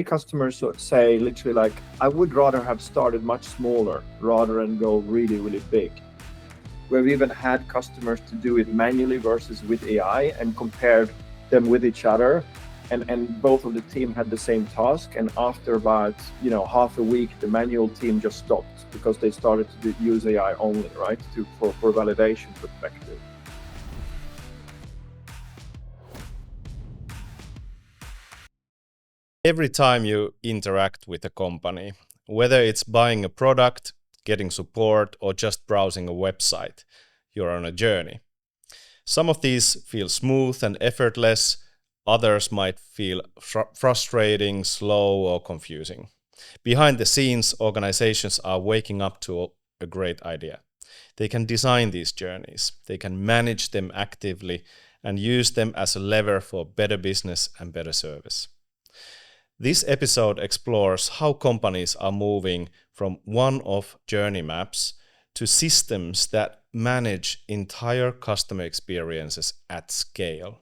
customers say literally like, I would rather have started much smaller rather than go really, really big. We've even had customers to do it manually versus with AI and compared them with each other. And both of the team had the same task. And after about, half a week, the manual team just stopped because they started to use AI only, right? For validation perspective. Every time you interact with a company, whether it's buying a product, getting support, or just browsing a website, you're on a journey. Some of these feel smooth and effortless, others might feel frustrating, slow, or confusing. Behind the scenes, organizations are waking up to a great idea. They can design these journeys, they can manage them actively, and use them as a lever for better business and better service. This episode explores how companies are moving from one-off journey maps to systems that manage entire customer experiences at scale.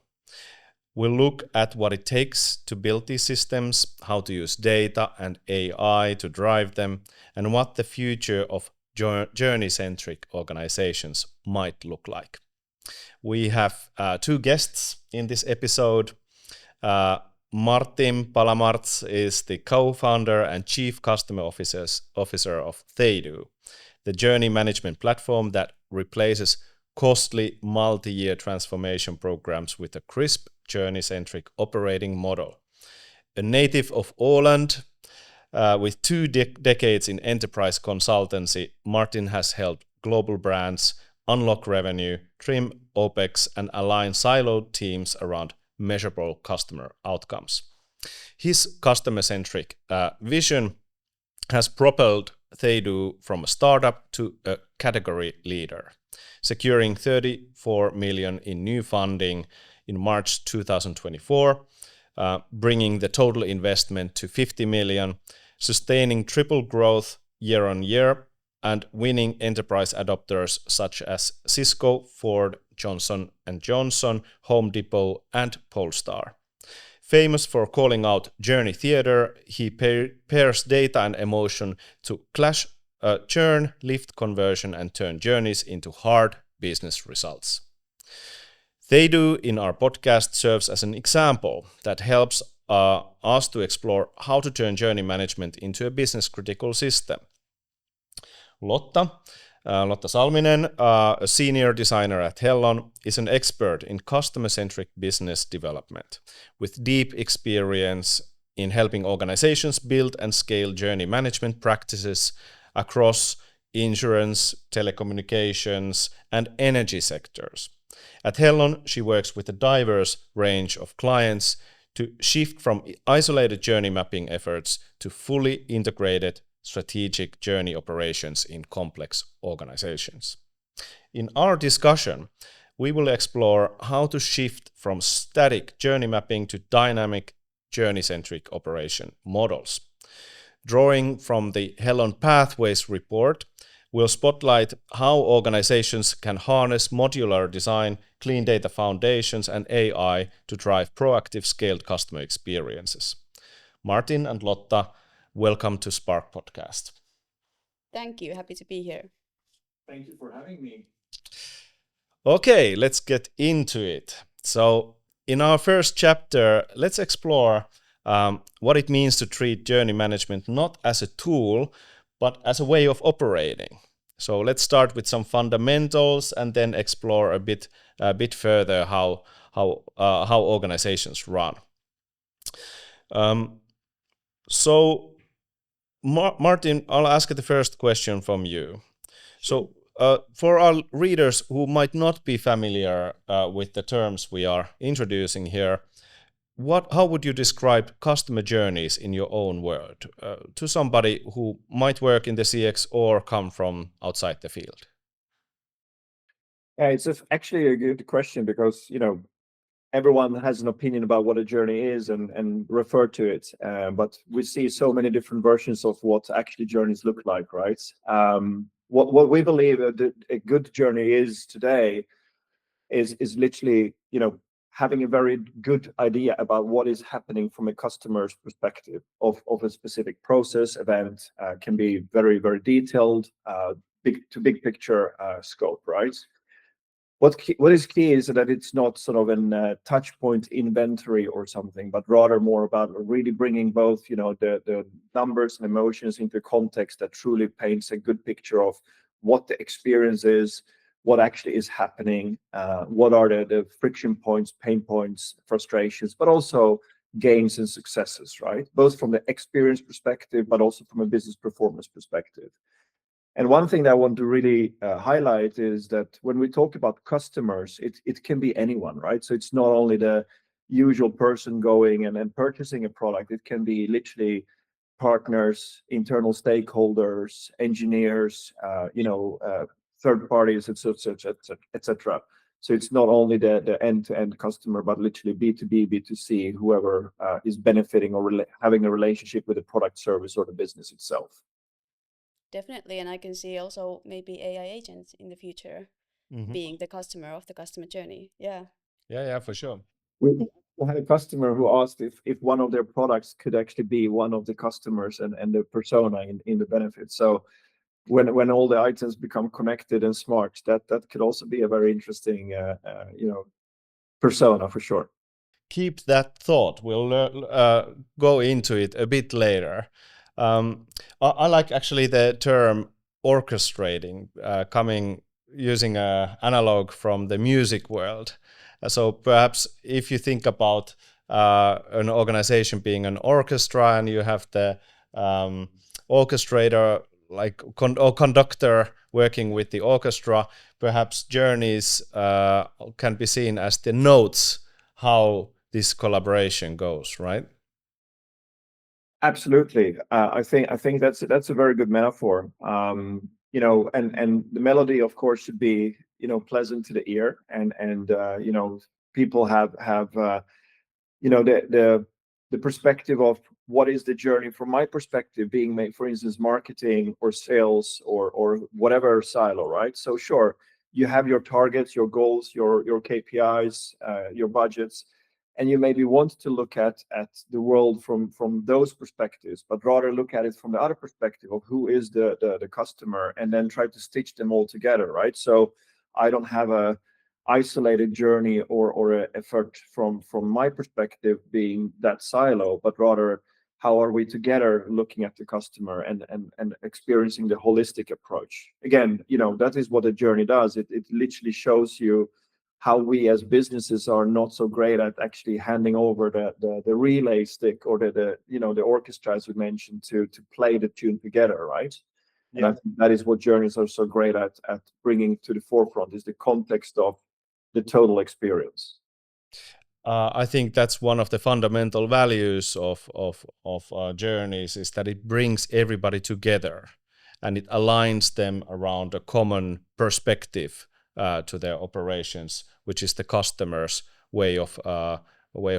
We'll look at what it takes to build these systems, how to use data and AI to drive them, and what the future of journey-centric organizations might look like. We have two guests in this episode. Martin Palamarz is the co-founder and chief customer officer of TheyDo, the journey management platform that replaces costly multi-year transformation programs with a crisp journey-centric operating model. A native of Åland, with 2 decades in enterprise consultancy, Martin has helped global brands unlock revenue, trim OPEX, and align siloed teams around measurable customer outcomes. His customer-centric vision has propelled TheyDo from a startup to a category leader, securing 34 million in new funding in March 2024, bringing the total investment to 50 million, sustaining triple growth year on year, and winning enterprise adopters such as Cisco, Ford, Johnson & Johnson, Home Depot, and Polestar. Famous for calling out journey theater, he pairs data and emotion to churn, lift conversion, and turn journeys into hard business results. TheyDo in our podcast serves as an example that helps us to explore how to turn journey management into a business-critical system. Lotta Salminen, a senior designer at Hellon, is an expert in customer-centric business development, with deep experience in helping organizations build and scale journey management practices across insurance, telecommunications, and energy sectors. At Hellon, she works with a diverse range of clients to shift from isolated journey mapping efforts to fully integrated strategic journey operations in complex organizations. In our discussion, we will explore how to shift from static journey mapping to dynamic journey-centric operation models. Drawing from the Hellon Pathways report, we'll spotlight how organizations can harness modular design, clean data foundations, and AI to drive proactive scaled customer experiences. Martin and Lotta, welcome to Spark Podcast. Thank you. Happy to be here. Thank you for having me. Okay, let's get into it. So, in our first chapter, let's explore what it means to treat journey management not as a tool, but as a way of operating. So let's start with some fundamentals and then explore a bit further how organizations run. So, Martin, I'll ask the first question from you. So, for our readers who might not be familiar with the terms we are introducing here, how would you describe customer journeys in your own word to somebody who might work in the CX or come from outside the field? Yeah, it's actually a good question because, everyone has an opinion about what a journey is and refer to it. But we see so many different versions of what actually journeys look like, right? What we believe a good journey is today is literally, having a very good idea about what is happening from a customer's perspective of a specific process event can be very, very detailed, big picture scope, right? What is key is that it's not sort of an touch point inventory or something, but rather more about really bringing both, the numbers and emotions into context that truly paints a good picture of what the experience is, what actually is happening, what are the friction points, pain points, frustrations, but also gains and successes, right? Both from the experience perspective, but also from a business performance perspective. And one thing that I want to really highlight is that when we talk about customers, it can be anyone, right? So it's not only the usual person going and purchasing a product. It can be literally partners, internal stakeholders, engineers, third parties, etc. So it's not only the end-to-end customer, but literally B2B, B2C, whoever is benefiting or having a relationship with the product, service, or the business itself. Definitely, and I can see also maybe AI agents in the future being the customer of the customer journey. Yeah. Yeah, for sure. We had a customer who asked if one of their products could actually be one of the customers and the persona in the benefits. So when all the items become connected and smart, that could also be a very interesting persona for sure. Keep that thought. We'll go into it a bit later. I like actually the term orchestrating, using an analog from the music world. So perhaps if you think about an organization being an orchestra and you have the orchestrator or conductor working with the orchestra, perhaps journeys can be seen as the notes, how this collaboration goes, right? Absolutely. I think that's a very good metaphor. And the melody, of course, should be pleasant to the ear, and people have the perspective of what is the journey from my perspective being made, for instance, marketing or sales or whatever silo, right? So sure, you have your targets, your goals, your KPIs, your budgets, and you maybe want to look at the world from those perspectives, but rather look at it from the other perspective of who is the customer, and then try to stitch them all together, right? So I don't have a isolated journey or an effort from my perspective being that silo, but rather how are we together looking at the customer and experiencing the holistic approach. Again, that is what a journey does. It literally shows you how we as businesses are not so great at actually handing over the relay stick or the orchestra, as we mentioned, to play the tune together, right? Yeah. And I think that is what journeys are so great at bringing to the forefront, is the context of the total experience. I think that's one of the fundamental values of journeys, is that it brings everybody together and it aligns them around a common perspective to their operations, which is the customer's way of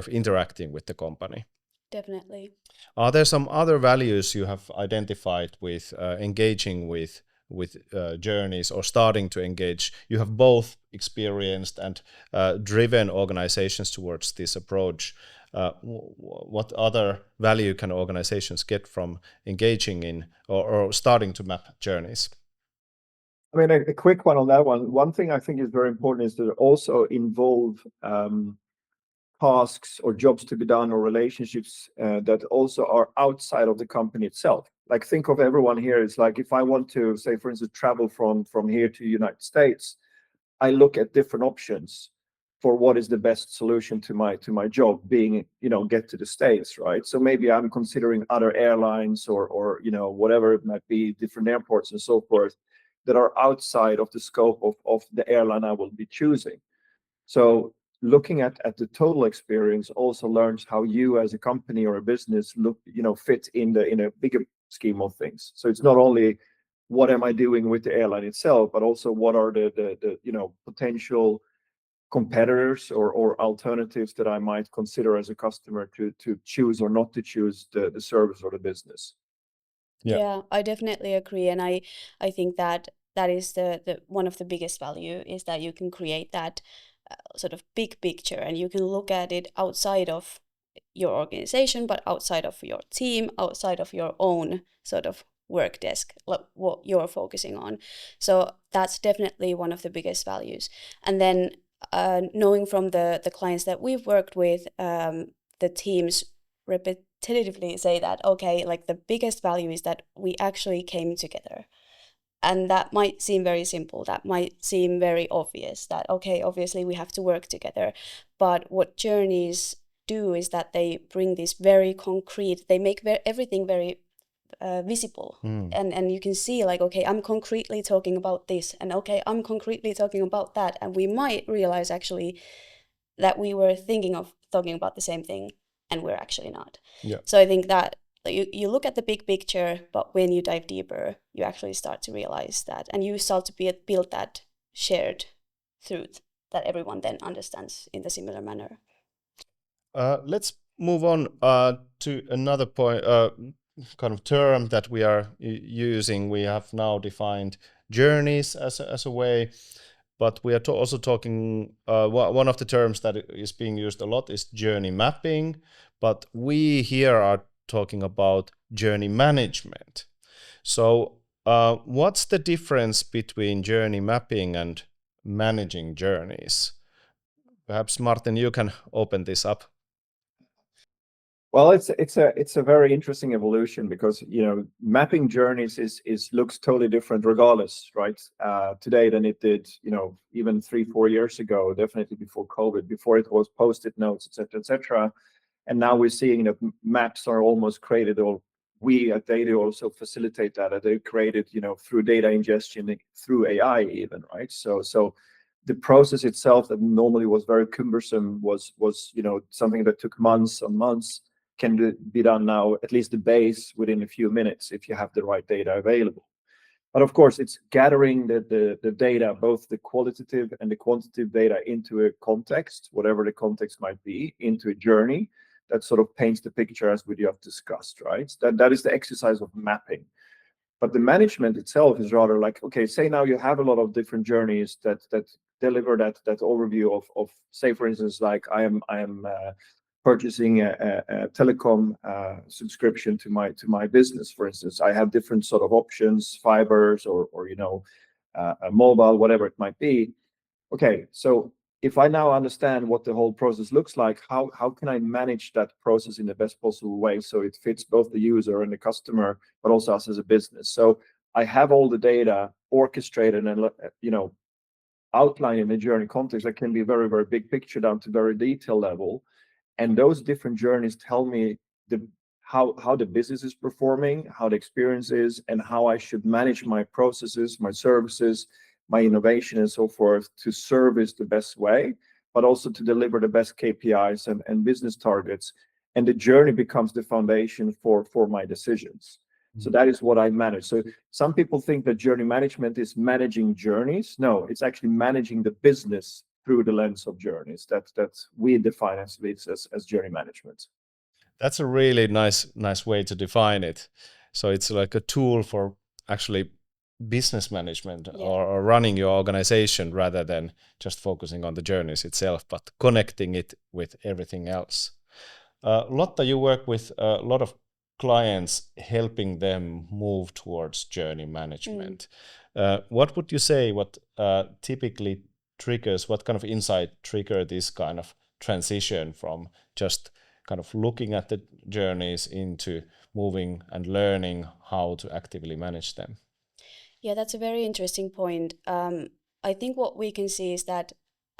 interacting with the company. Definitely. Are there some other values you have identified with engaging with journeys or starting to engage? You have both experienced and driven organizations towards this approach. What other value can organizations get from engaging in or starting to map journeys? I mean, a quick one on that one. One thing I think is very important is to also involve tasks or jobs to be done or relationships that also are outside of the company itself. Like, think of everyone here. It's like, if I want to, say, for instance, travel from here to the United States, I look at different options for what is the best solution to my job, being, get to the States, right? So maybe I'm considering other airlines or whatever it might be, different airports and so forth, that are outside of the scope of the airline I will be choosing. So looking at the total experience also learns how you as a company or a business fit in a bigger scheme of things. So it's not only what am I doing with the airline itself, but also what are the potential competitors or alternatives that I might consider as a customer to choose or not to choose the service or the business. Yeah, I definitely agree, and I think that is the one of the biggest value is that you can create that sort of big picture, and you can look at it outside of your organization, but outside of your team, outside of your own sort of work desk, like what you're focusing on. So that's definitely one of the biggest values. And then knowing from the clients that we've worked with, the teams repetitively say that, okay, like the biggest value is that we actually came together. And that might seem very simple. That might seem very obvious that, okay, obviously we have to work together. But what journeys do is that they bring this very concrete, they make everything very visible. And you can see like, okay, I'm concretely talking about this, and okay, I'm concretely talking about that. And we might realize actually that we were thinking of talking about the same thing, and we're actually not. Yeah. So I think that you look at the big picture, but when you dive deeper, you actually start to realize that, and you start to build that shared truth that everyone then understands in the similar manner. Let's move on to another point, kind of term that we are using. We have now defined journeys as a way, but we are also talking, one of the terms that is being used a lot is journey mapping, but we here are talking about journey management. So what's the difference between journey mapping and managing journeys? Perhaps Martin, you can open this up. Well, it's a very interesting evolution, because mapping journeys looks totally different regardless, right? Today than it did even 3-4 years ago, definitely before COVID, before it was post-it notes, etc. And now we're seeing that maps are almost created, or we at TheyDo also facilitate that they're created through data ingestion, through AI even, right? So the process itself that normally was very cumbersome was something that took months on months can be done now, at least the base, within a few minutes if you have the right data available. But of course, it's gathering the data, both the qualitative and the quantitative data, into a context, whatever the context might be, into a journey that sort of paints the picture as we just discussed, right? That is the exercise of mapping. But the management itself is rather like, okay, say now you have a lot of different journeys that deliver that overview of, say, for instance, like I am purchasing a telecom subscription to my business, for instance. I have different sort of options, fibers or a mobile, whatever it might be. Okay, so if I now understand what the whole process looks like, how can I manage that process in the best possible way so it fits both the user and the customer, but also us as a business? So I have all the data orchestrated and outlined in the journey context that can be very, very big picture down to very detailed level. And those different journeys tell me how the business is performing, how the experience is, and how I should manage my processes, my services, my innovation, and so forth, to service the best way, but also to deliver the best KPIs and business targets. And the journey becomes the foundation for my decisions. So that is what I manage. So some people think that journey management is managing journeys. No, it's actually managing the business through the lens of journeys that we define as journey management. That's a really nice way to define it. So it's like a tool for actually business management, or running your organization, rather than just focusing on the journeys itself, but connecting it with everything else. Lotta, you work with a lot of clients, helping them move towards journey management. What would you say, what typically triggers, what kind of insight trigger this kind of transition from just kind of looking at the journeys into moving and learning how to actively manage them? Yeah, that's a very interesting point. I think what we can see is that,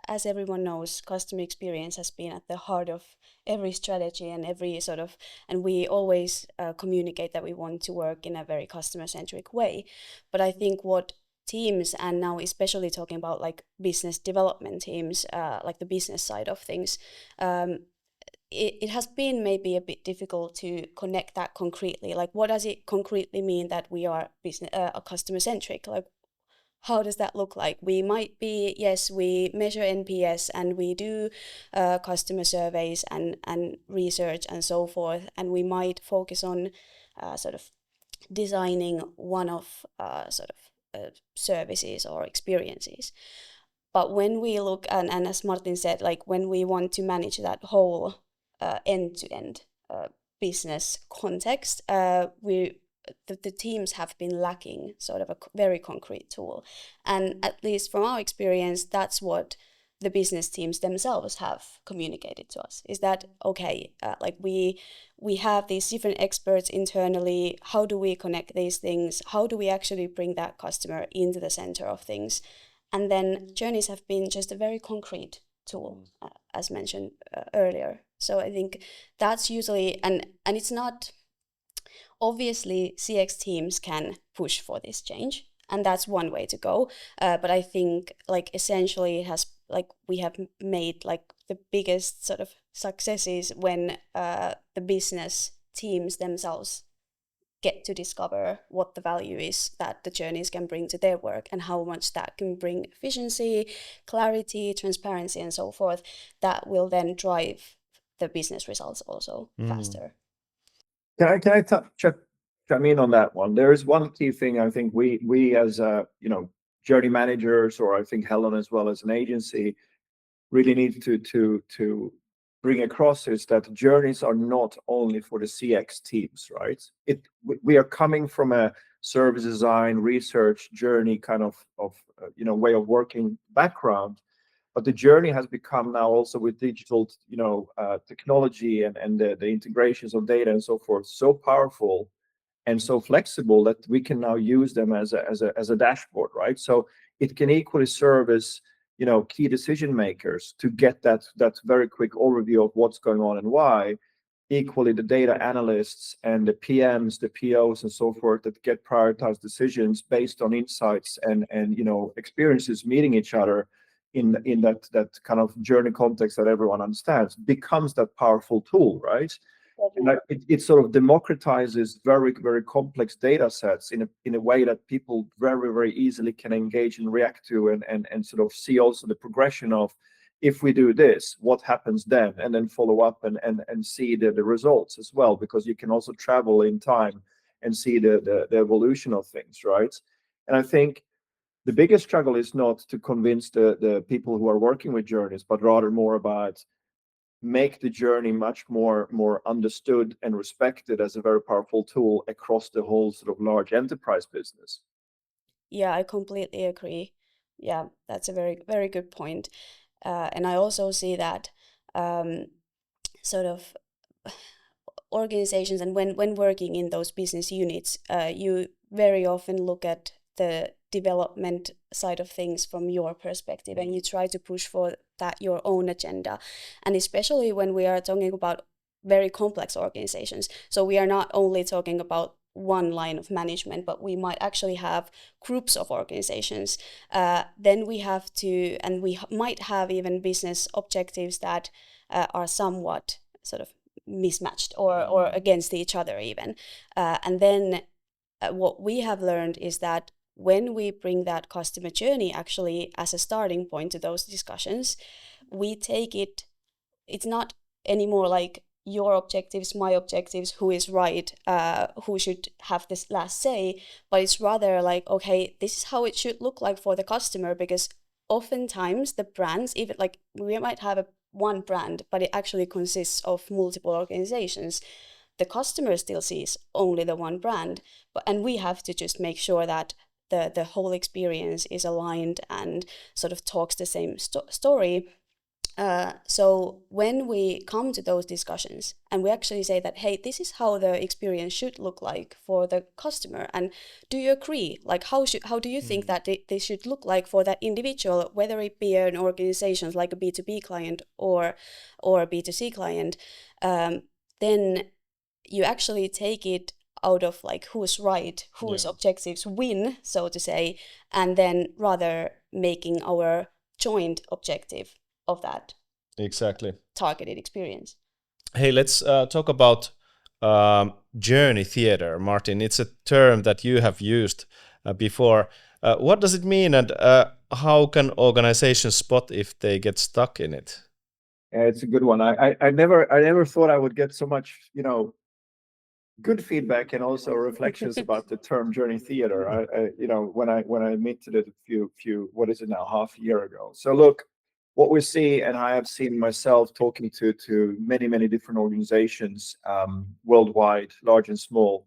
as everyone knows, customer experience has been at the heart of every strategy and every sort of, and we always communicate that we want to work in a very customer-centric way. But I think what teams, and now especially talking about like business development teams, like the business side of things, it has been maybe a bit difficult to connect that concretely. Like, what does it concretely mean that we are customer-centric? Like, how does that look like? We might be, yes, we measure NPS and we do customer surveys and research and so forth, and we might focus on sort of designing one of services or experiences. But when we look, and as Martin said, like when we want to manage that whole end-to-end business context, the teams have been lacking sort of a very concrete tool. And at least from our experience, that's what the business teams themselves have communicated to us, is that, okay, like we have these different experts internally. How do we connect these things? How do we actually bring that customer into the center of things? And then journeys have been just a very concrete tool, as mentioned earlier. So I think that's usually, and it's not, obviously CX teams can push for this change, and that's one way to go. But I think like essentially it has, like we have made like the biggest sort of successes when the business teams themselves get to discover what the value is that the journeys can bring to their work, and how much that can bring efficiency, clarity, transparency, and so forth. That will then drive the business results also faster. Can I chime in on that one? There is one key thing I think we as journey managers, or I think Hellon as well as an agency, really need to bring across is that journeys are not only for the CX teams, right? We are coming from a service design, research, journey kind of way of working background, but the journey has become now also with digital technology and the integrations of data and so forth so powerful and so flexible that we can now use them as a dashboard, right? So it can equally serve as key decision makers to get that very quick overview of what's going on and why. Equally, the data analysts and the PMs, the POs, and so forth that get prioritized decisions based on insights and experiences meeting each other in that kind of journey context that everyone understands, becomes that powerful tool, right? And it sort of democratizes very, very complex data sets in a way that people very, very easily can engage and react to and sort of see also the progression of, if we do this, what happens then, and then follow up and see the results as well, because you can also travel in time and see the evolution of things, right? And I think the biggest struggle is not to convince the people who are working with journeys, but rather more about make the journey much more understood and respected as a very powerful tool across the whole sort of large enterprise business. Yeah, I completely agree. Yeah, that's a very, very good point. And I also see that sort of organizations, and when working in those business units, you very often look at the development side of things from your perspective, and you try to push for that your own agenda. And especially when we are talking about very complex organizations, so we are not only talking about one line of management, but we might actually have groups of organizations. Then we have to, and we might have even business objectives that are somewhat sort of mismatched or against each other even. And then what we have learned is that when we bring that customer journey actually as a starting point to those discussions, we take it, it's not anymore like your objectives, my objectives, who is right, who should have this last say, but it's rather like, okay, this is how it should look like for the customer, because oftentimes the brands, even like we might have one brand, but it actually consists of multiple organizations. The customer still sees only the one brand, and we have to just make sure that the whole experience is aligned and sort of talks the same story. So when we come to those discussions and we actually say that, hey, this is how the experience should look like for the customer, and do you agree? Like, how do you think that they should look like for that individual, whether it be an organization like a B2B client or a B2C client, then you actually take it out of like who's right, whose objectives win, so to say, and then rather making our joint objective of that exactly targeted experience. Hey, let's talk about journey theater, Martin. It's a term that you have used before. What does it mean, and how can organizations spot if they get stuck in it? Yeah, it's a good one. I never thought I would get so much good feedback and also reflections about the term journey theater. When I admitted it a few what is it now, half a year ago. So look, what we see, and I have seen myself talking to many different organizations worldwide, large and small.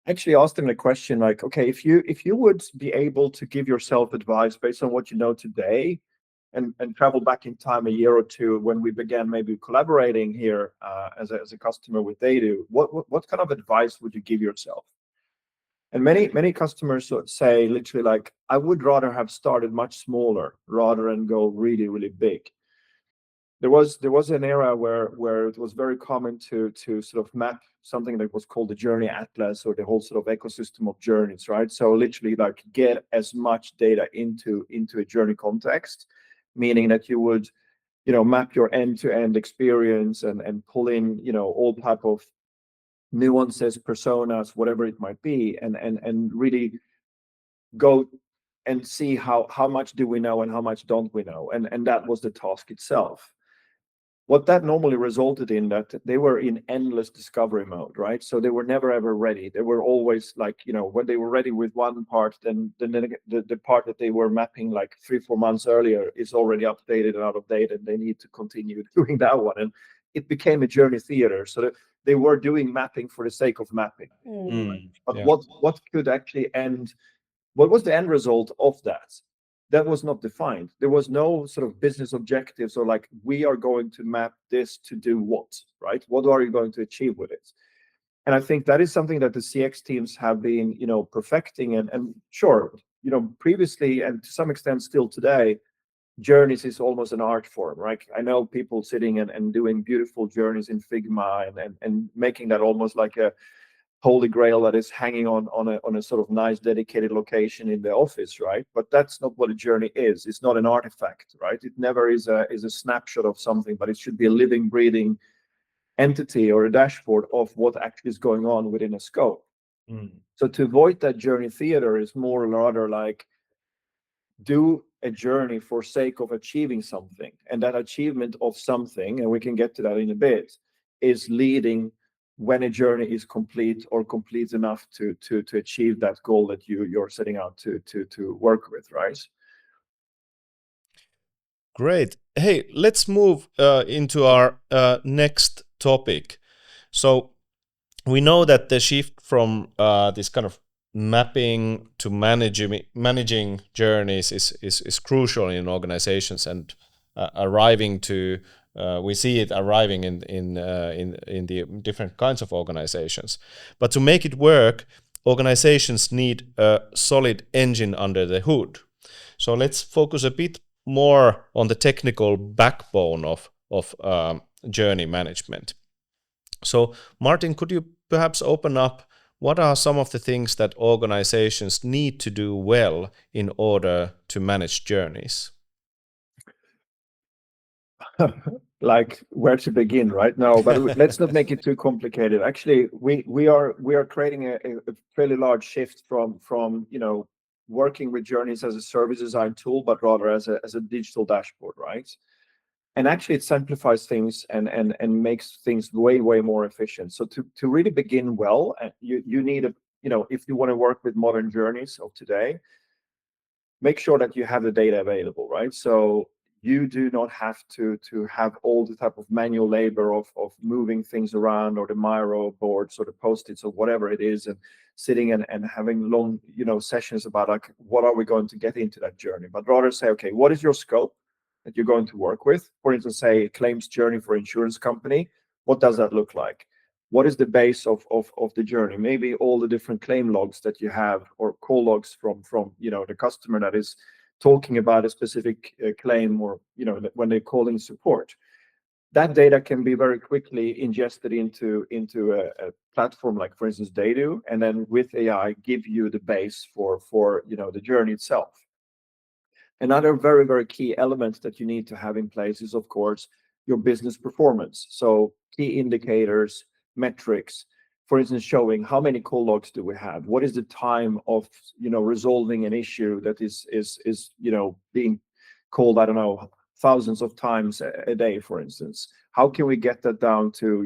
Actually, ask them the question like, okay, if you would be able to give yourself advice based on what you know today, and travel back in time a year or two when we began maybe collaborating here as a customer with TheyDo, what kind of advice would you give yourself? And many customers say literally like, I would rather have started much smaller rather than go really big. There was an era where it was very common to sort of map something that was called the journey atlas, or the whole sort of ecosystem of journeys, right? So literally like get as much data into a journey context, meaning that you would map your end-to-end experience and pull in all type of nuances, personas, whatever it might be, and really go and see how much do we know and how much don't we know, and that was the task itself. What that normally resulted in, that they were in endless discovery mode, right? So they were never ever ready. They were always like, when they were ready with one part, then the part that they were mapping like 3-4 months earlier is already updated and out of date, and they need to continue doing that one. And it became a journey theater. So that they were doing mapping for the sake of mapping. But Yeah. what could actually end? What was the end result of that? That was not defined. There was no sort of business objectives or like, we are going to map this to do what, right? What are you going to achieve with it? And I think that is something that the CX teams have been, perfecting. And sure, previously and to some extent still today, journeys is almost an art form, right? I know people sitting and doing beautiful journeys in Figma and making that almost like a holy grail that is hanging on a sort of nice dedicated location in the office, right? But that's not what a journey is. It's not an artifact, right? It never is a snapshot of something, but it should be a living, breathing entity or a dashboard of what actually is going on within a scope. So to avoid that journey theater is more rather like, do a journey for sake of achieving something, and that achievement of something, and we can get to that in a bit, is leading when a journey is complete or complete enough to achieve that goal that you're setting out to work with, right? Great. Hey, let's move into our next topic. So we know that the shift from this kind of mapping to managing journeys is crucial in organizations, and we see it arriving in the different kinds of organizations. But to make it work, organizations need a solid engine under the hood. So let's focus a bit more on the technical backbone of journey management. So Martin, could you perhaps open up, what are some of the things that organizations need to do well in order to manage journeys? Like where to begin, right? No, but let's not make it too complicated. Actually, we are creating a fairly large shift from working with journeys as a service design tool, but rather as a digital dashboard, right? And actually it simplifies things and makes things way more efficient. So to really begin well, you need if you want to work with modern journeys of today, make sure that you have the data available, right? So you do not have to have all the type of manual labor of moving things around, or the Miro boards or the post-its or whatever it is, and sitting and having long sessions about like, what are we going to get into that journey, but rather say, okay, what is your scope that you're going to work with? For instance, say claims journey for insurance company. What does that look like? What is the base of the journey? Maybe all the different claim logs that you have, or call logs from the customer that is talking about a specific claim, or when they're calling support. That data can be very quickly ingested into a platform like, for instance, TheyDo, and then with AI give you the base for the journey itself. Another very key element that you need to have in place is, of course, your business performance. So key indicators, metrics, for instance, showing how many call logs do we have? What is the time of resolving an issue that is being called, I don't know, thousands of times a day, for instance. How can we get that down to,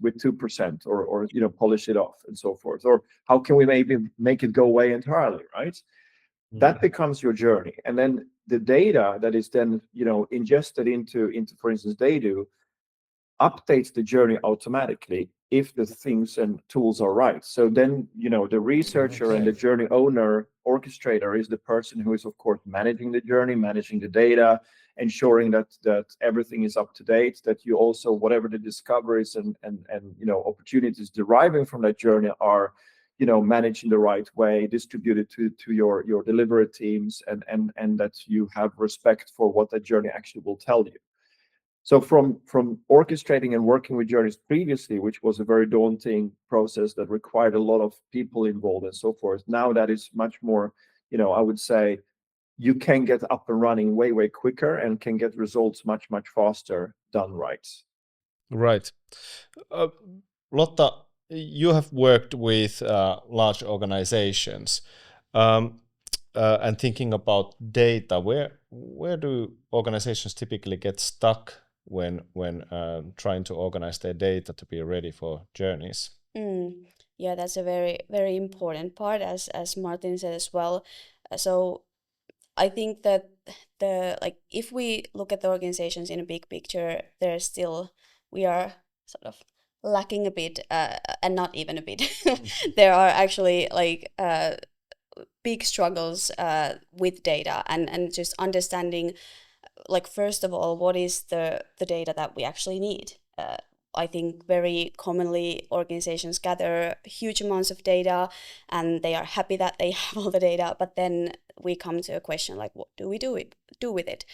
with 2% or polish it off and so forth? Or how can we maybe make it go away entirely, right? That becomes your journey. And then the data that is then, ingested into, for instance, TheyDo, updates the journey automatically if the things and tools are right. So then, the researcher and the journey owner, orchestrator, is the person who is, of course, managing the journey, managing the data, ensuring that everything is up to date, that you also, whatever the discoveries and opportunities deriving from that journey are, managed in the right way, distributed to your delivery teams, and that you have respect for what that journey actually will tell you. So from orchestrating and working with journeys previously, which was a very daunting process that required a lot of people involved and so forth, now that is much more, I would say, you can get up and running way quicker and can get results much faster done right. Right. Lotta, you have worked with large organizations, and thinking about data, where do organizations typically get stuck when trying to organize their data to be ready for journeys? Yeah, that's a very, very important part, as Martin said as well. So I think that if we look at the organizations in a big picture, we are sort of lacking a bit, and not even a bit. There are actually big struggles with data and just understanding, first of all, what is the data that we actually need. I think very commonly organizations gather huge amounts of data and they are happy that they have all the data, but then we come to a question like, what do we do with it?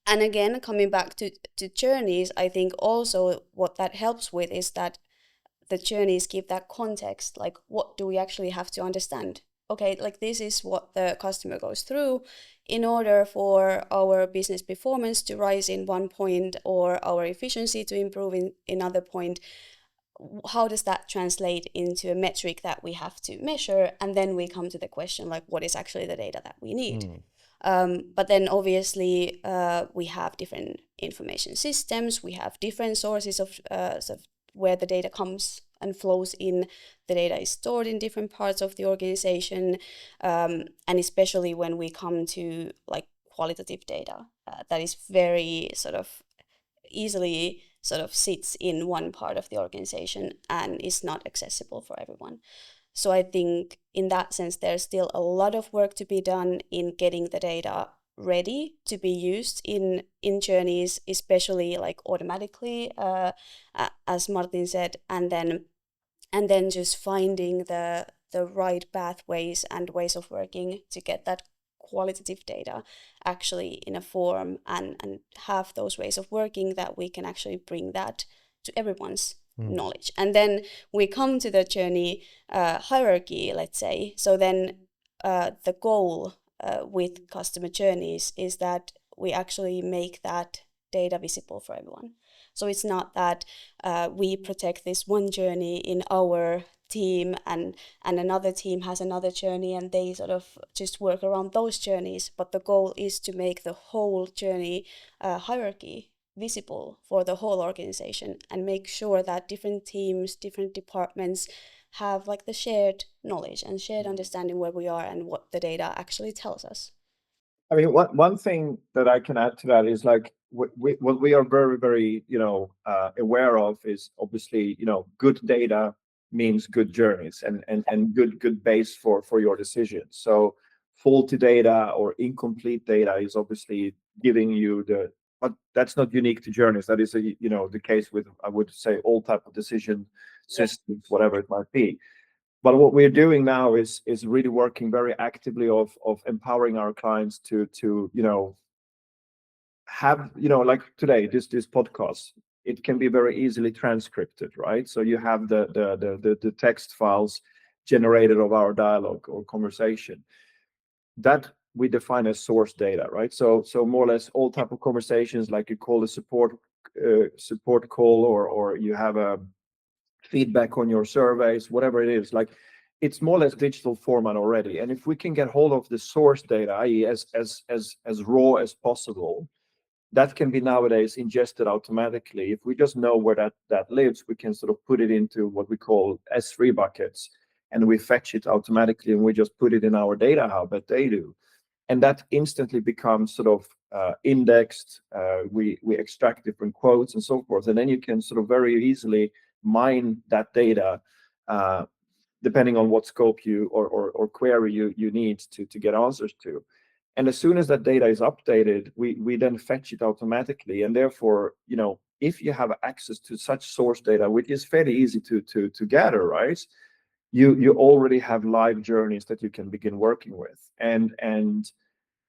And again, coming back to journeys, I think also what that helps with is that the journeys give that context, like what do we actually have to understand? Okay, this is what the customer goes through. In order for our business performance to rise in one point or our efficiency to improve in another point, how does that translate into a metric that we have to measure? And then we come to the question, what is actually the data that we need? But then obviously we have different information systems, we have different sources of where the data comes and flows in. The data is stored in different parts of the organization, and especially when we come to qualitative data, that is very easily sits in one part of the organization and is not accessible for everyone. So I think in that sense, there's still a lot of work to be done in getting the data ready to be used in journeys, especially automatically, as Martin said, and then just finding the right pathways and ways of working to get that qualitative data actually in a form and have those ways of working that we can actually bring that to everyone's knowledge. And then we come to the journey hierarchy, let's say. So then the goal with customer journeys is that we actually make that data visible for everyone. So it's not that we protect this one journey in our team and another team has another journey and they just work around those journeys, but the goal is to make the whole journey hierarchy visible for the whole organization and make sure that different teams, different departments have the shared knowledge and shared understanding where we are and what the data actually tells us. I mean, one thing that I can add to that is what we are very, very, aware of is obviously, good data means good journeys and good base for your decisions. So faulty data or incomplete data is obviously giving you but that's not unique to journeys. That is the case with, I would say, all type of decision systems, whatever it might be. But what we're doing now is really working very actively of empowering our clients to have, like today, this podcast, it can be very easily transcripted, right? So you have the text files generated of our dialogue or conversation that we define as source data, right? So more or less all type of conversations, like you call a support call or you have a feedback on your surveys, whatever it is, it's more or less digital format already. And if we can get hold of the source data, i.e., as raw as possible, that can be nowadays ingested automatically. If we just know where that lives, we can sort of put it into what we call S3 buckets, and we fetch it automatically, and we just put it in our data hub at TheyDo. And that instantly becomes sort of indexed. We extract different quotes and so forth, and then you can sort of very easily mine that data depending on what scope you or query you need to get answers to. And as soon as that data is updated, we then fetch it automatically. And therefore, if you have access to such source data, which is fairly easy to gather, right? You already have live journeys that you can begin working with. And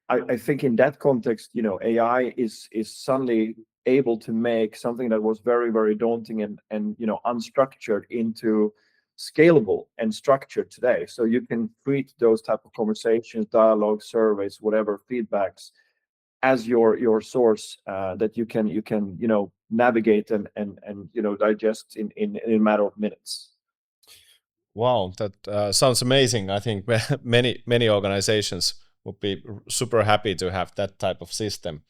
I think in that context, AI is suddenly able to make something that was very, very daunting and unstructured into scalable and structured today. So you can treat those type of conversations, dialogue, surveys, whatever feedbacks as your source that you can navigate and digest in a matter of minutes. Wow, that sounds amazing. I think many organizations would be super happy to have that type of system.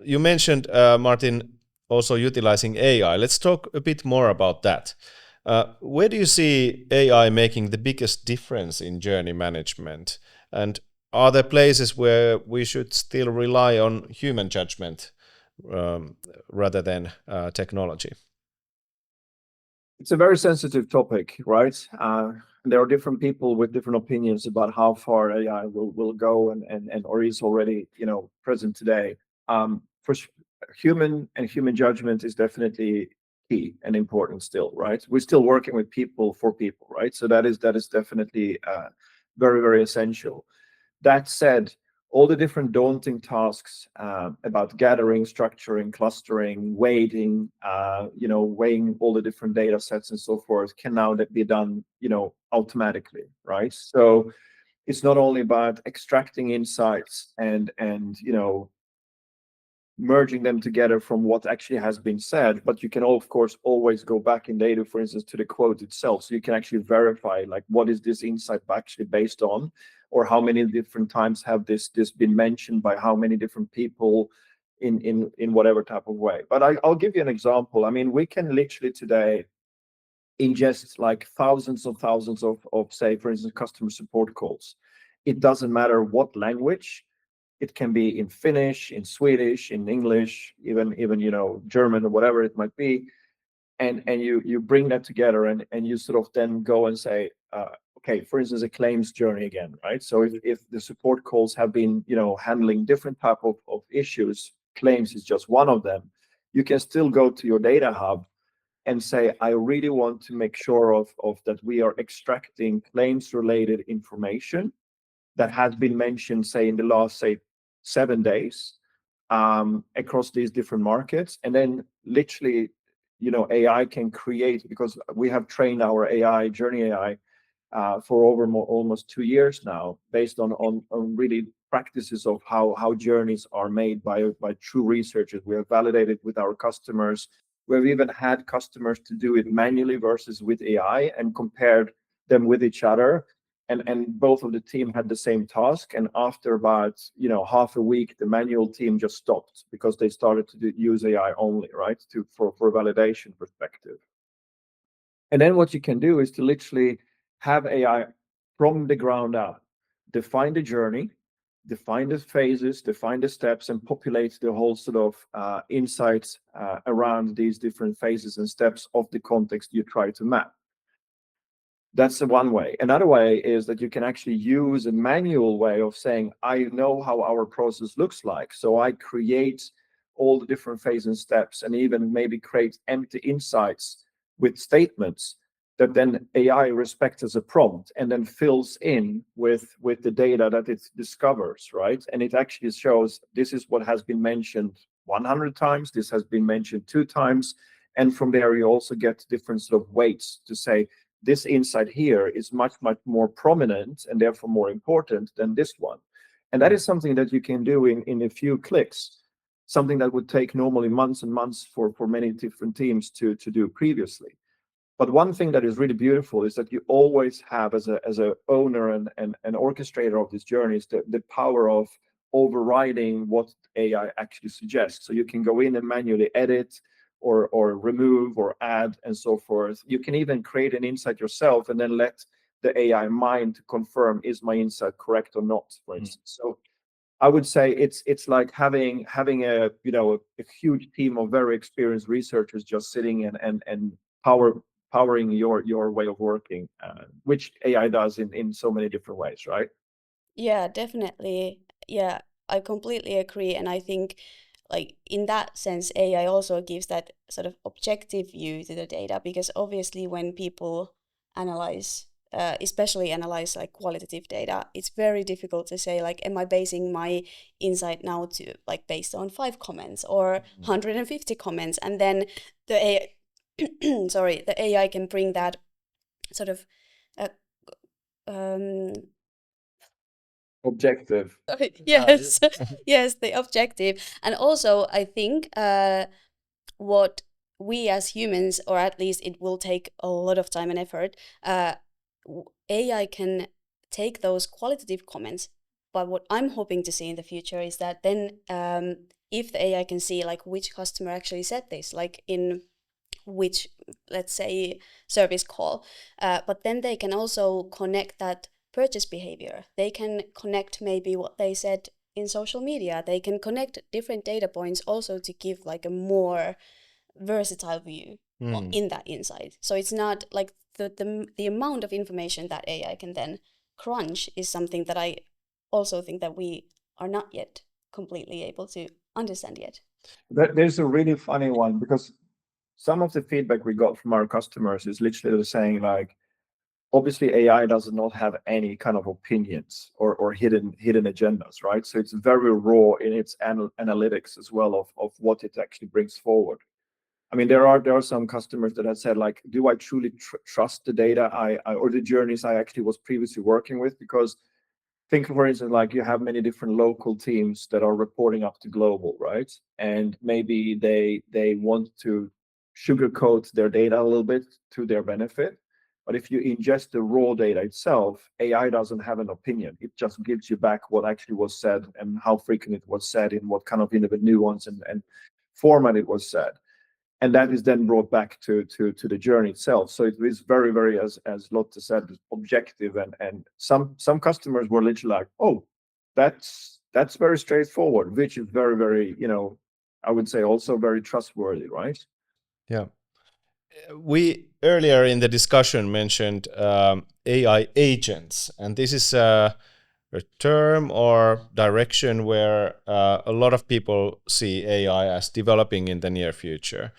You mentioned, Martin, also utilizing AI. Let's talk a bit more about that. Where do you see AI making the biggest difference in journey management? And are there places where we should still rely on human judgment rather than technology? It's a very sensitive topic, right? There are different people with different opinions about how far AI will go and or is already present today. For human judgment is definitely key and important still, right? We're still working with people for people, right? So that is definitely very, very essential. That said, all the different daunting tasks about gathering, structuring, clustering, weighting, weighing all the different data sets and so forth can now be done, automatically, right? So it's not only about extracting insights and merging them together from what actually has been said, but you can of course always go back in data, for instance, to the quote itself, so you can actually verify like what is this insight actually based on, or how many different times have this been mentioned by how many different people in whatever type of way. But I'll give you an example. I mean, we can literally today ingest like thousands of say, for instance, customer support calls. It doesn't matter what language. It can be in Finnish, in Swedish, in English, even German or whatever it might be, and you bring that together and you sort of then go and say, okay, for instance, a claims journey again, right? So if the support calls have been handling different type of issues, claims is just one of them. You can still go to your data hub and say, I really want to make sure of that we are extracting claims related information that has been mentioned, say, in the last, say, 7 days across these different markets. And then literally, AI can create, because we have trained our AI, Journey AI, for almost 2 years now, based on really practices of how journeys are made by true researchers. We have validated with our customers. We've even had customers to do it manually versus with AI and compared them with each other. And both of the team had the same task. And after about half a week, the manual team just stopped because they started to use AI only, right, for a validation perspective. And then what you can do is to literally have AI from the ground up, define the journey, define the phases, define the steps, and populate the whole sort of insights around these different phases and steps of the context you try to map. That's the one way. Another way is that you can actually use a manual way of saying, I know how our process looks like. So I create all the different phases and steps, and even maybe create empty insights with statements that then AI respects as a prompt and then fills in with the data that it discovers, right? And it actually shows this is what has been mentioned 100 times, this has been mentioned 2 times. And from there, you also get different sort of weights to say, this insight here is much, much more prominent and therefore more important than this one. And that is something that you can do in a few clicks, something that would take normally months and months for many different teams to do previously. But one thing that is really beautiful is that you always have, as a owner and an orchestrator of this journey, is the power of overriding what AI actually suggests. So you can go in and manually edit or remove or add and so forth. You can even create an insight yourself and then let the AI mind to confirm, is my insight correct or not, for instance. So I would say it's like having a a huge team of very experienced researchers just sitting and powering your way of working, which AI does in so many different ways, right? Yeah, definitely. Yeah, I completely agree. And I think, like, in that sense, AI also gives that sort of objective view to the data, because obviously, when people analyze, especially analyze like qualitative data, it's very difficult to say, like, am I basing my insight now to like based on 5 comments or 150 comments? And then the AI, sorry, the AI can bring that sort of uh, um, Objective. yes, yes, the objective. And also, I think what we as humans, or at least it will take a lot of time and effort, AI can take those qualitative comments. But what I'm hoping to see in the future is that then, if the AI can see like which customer actually said this, like in which, let's say, service call, but then they can also connect that purchase behavior. They can connect maybe what they said in social media. They can connect different data points also to give like a more versatile view in that insight. So it's not like the amount of information that AI can then crunch is something that I also think that we are not yet completely able to understand yet. There's a really funny one, because some of the feedback we got from our customers is literally saying like, obviously AI does not have any kind of opinions or hidden agendas, right? So it's very raw in its analytics as well of what it actually brings forward. I mean, there are some customers that have said like, do I truly trust the data I or the journeys I actually was previously working with? Because think, for instance, like you have many different local teams that are reporting up to global, right? And maybe they want to sugarcoat their data a little bit to their benefit. But if you ingest the raw data itself, AI doesn't have an opinion. It just gives you back what actually was said and how frequent it was said, in what kind of nuance and format it was said, and that is then brought back to the journey itself. So it is very, very, as Lotta said, objective, and some customers were literally like, oh, that's very straightforward, which is very, very, I would say also very trustworthy, right? Yeah. We earlier in the discussion mentioned AI agents, and this is a term or direction where a lot of people see AI as developing in the near future.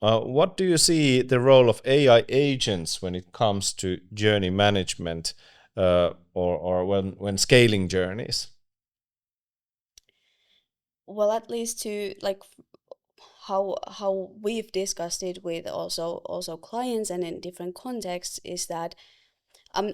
What do you see the role of AI agents when it comes to journey management, or when scaling journeys? Well, at least to like how we've discussed it with also clients and in different contexts is that I'm